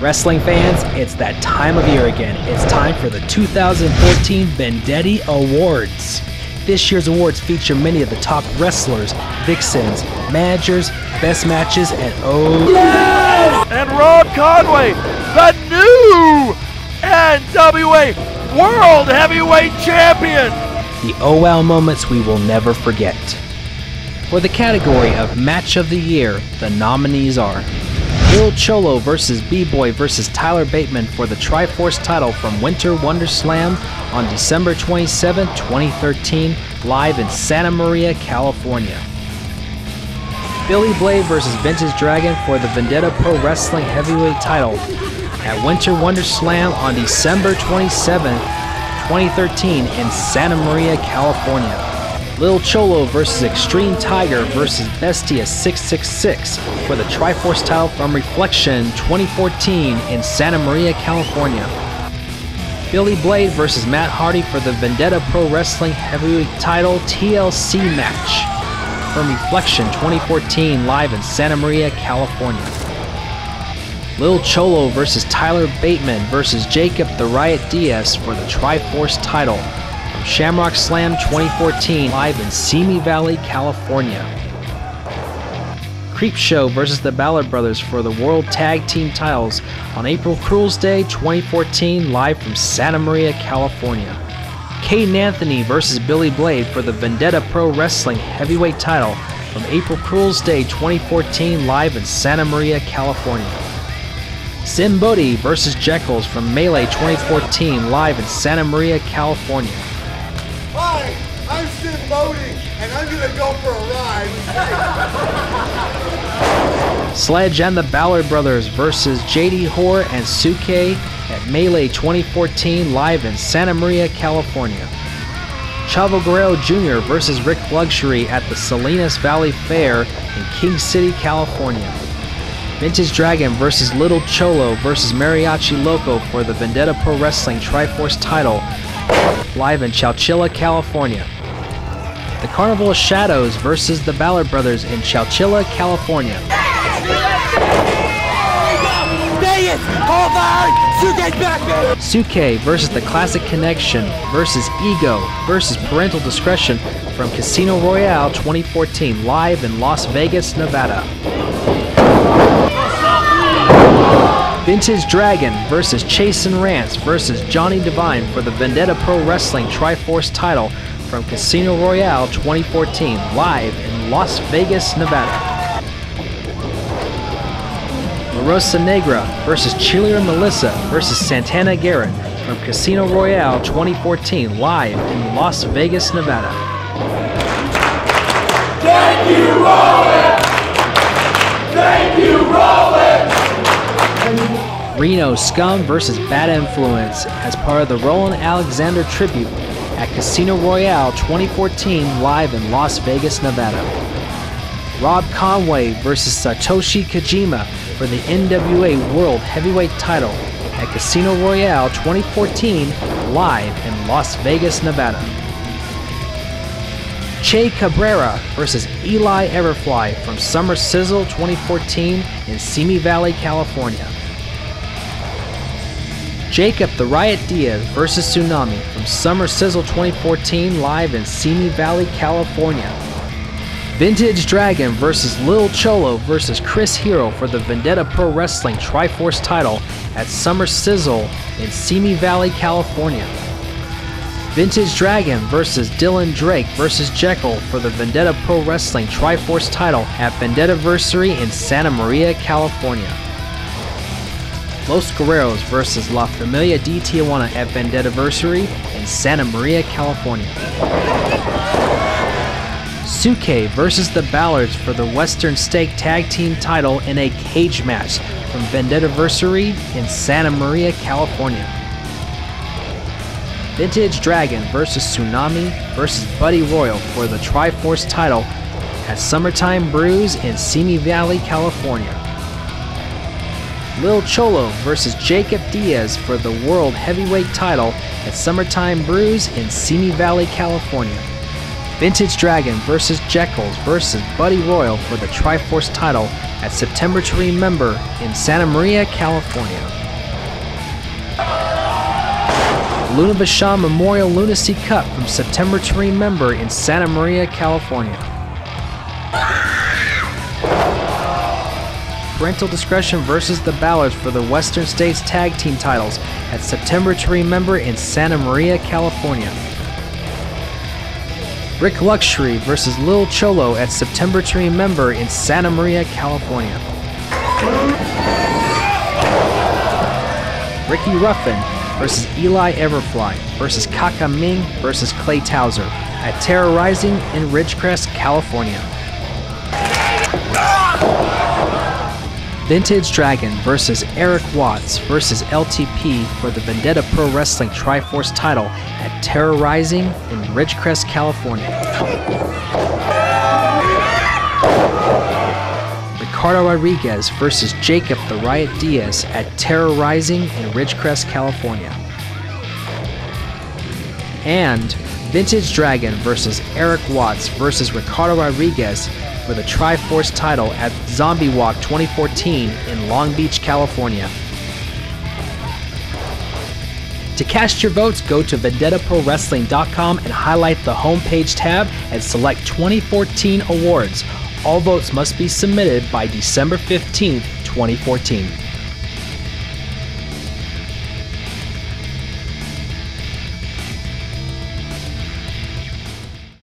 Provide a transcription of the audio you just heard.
Wrestling fans, it's that time of year again. It's time for the 2014 Vendetty Awards. This year's awards feature many of the top wrestlers, vixens, managers, best matches, and yes! And Rob Conway, the new NWA World Heavyweight Champion. The oh wow moments we will never forget. For the category of Match of the Year, the nominees are Lil Cholo vs. B-Boy vs. Tyler Bateman for the Triforce title from Winter Wonder Slam on December 27, 2013, live in Santa Maria, California. Billy Blade vs. Vintage Dragon for the Vendetta Pro Wrestling Heavyweight title at Winter Wonder Slam on December 27, 2013 in Santa Maria, California. Lil Cholo vs. Extreme Tiger vs. Bestia 666 for the Triforce title from Reflection 2014 in Santa Maria, California. Billy Blade vs. Matt Hardy for the Vendetta Pro Wrestling Heavyweight title TLC match from Reflection 2014 live in Santa Maria, California. Lil Cholo vs. Tyler Bateman vs. Jacob the Riot Diaz for the Triforce title from Shamrock Slam 2014 live in Simi Valley, California. Creepshow vs. the Ballard Brothers for the World Tag Team titles on April Fool's Day 2014 live from Santa Maria, California. Caden Anthony vs. Billy Blade for the Vendetta Pro Wrestling Heavyweight title from April Fool's Day 2014 live in Santa Maria, California. Sim Bodhi vs. Jekylls from Melee 2014 live in Santa Maria, California. Hi, I'm Sim Bodhi, and I'm gonna go for a ride. Sledge and the Ballard Brothers vs. JD Hoare and Suke at Melee 2014 live in Santa Maria, California. Chavo Guerrero Jr. vs. Rick Luxury at the Salinas Valley Fair in King City, California. Vintage Dragon vs. Little Cholo vs. Mariachi Loco for the Vendetta Pro Wrestling Triforce title live in Chowchilla, California. The Carnival of Shadows vs. the Ballard Brothers in Chowchilla, California. Suke vs. the Classic Connection vs. Ego vs. Parental Discretion from Casino Royale 2014 live in Las Vegas, Nevada. Vintage Dragon vs. Chasen Rance vs. Johnny Devine for the Vendetta Pro Wrestling Triforce title from Casino Royale 2014 live in Las Vegas, Nevada. La Rosa Negra vs. Cheerleader Melissa vs. Santana Garrett from Casino Royale 2014 live in Las Vegas, Nevada. Thank you, Rollins! Thank you, Rollins! Reno Scum vs. Bad Influence as part of the Roland Alexander tribute at Casino Royale 2014 live in Las Vegas, Nevada. Rob Conway vs. Satoshi Kojima for the NWA World Heavyweight title at Casino Royale 2014 live in Las Vegas, Nevada. Che Cabrera vs. Eli Everfly from Summer Sizzle 2014 in Simi Valley, California. Jacob the Riot Diaz vs. Tsunami from Summer Sizzle 2014 live in Simi Valley, California. Vintage Dragon vs. Lil Cholo vs. Chris Hero for the Vendetta Pro Wrestling Triforce title at Summer Sizzle in Simi Valley, California. Vintage Dragon vs. Dylan Drake vs. Jekyll for the Vendetta Pro Wrestling Triforce title at Vendettiversary in Santa Maria, California. Los Guerreros vs. La Familia de Tijuana at Vendettiversary in Santa Maria, California. Suke vs. the Ballards for the Western Stake Tag Team title in a cage match from Vendettiversary in Santa Maria, California. Vintage Dragon vs. Tsunami vs. Buddy Royal for the Triforce title at Summertime Brews in Simi Valley, California. Lil Cholo vs. Jacob Diaz for the World Heavyweight title at Summertime Brews in Simi Valley, California. Vintage Dragon vs. Jekyll vs. Buddy Royal for the Triforce title at September to Remember in Santa Maria, California. Luna Vachon Memorial Lunacy Cup from September to Remember in Santa Maria, California. Parental Discretion vs. the Ballards for the Western States Tag Team titles at September to Remember in Santa Maria, California. Rick Luxury vs. Lil Cholo at September to Remember in Santa Maria, California. Ricky Ruffin vs. Eli Everfly vs. Kaka Ming vs. Clay Towser at Terrorizing in Ridgecrest, California. Vintage Dragon vs. Eric Watts vs. LTP for the Vendetta Pro Wrestling Triforce title at Terrorizing in Ridgecrest, California. Ricardo Rodriguez vs. Jacob the Riot Diaz at Terrorizing in Ridgecrest, California. And Vintage Dragon vs. Eric Watts vs. Ricardo Rodriguez for the Triforce title at Zombie Walk 2014 in Long Beach, California. To cast your votes, go to VendettaProWrestling.com and highlight the homepage tab and select 2014 awards. All votes must be submitted by December 15th, 2014.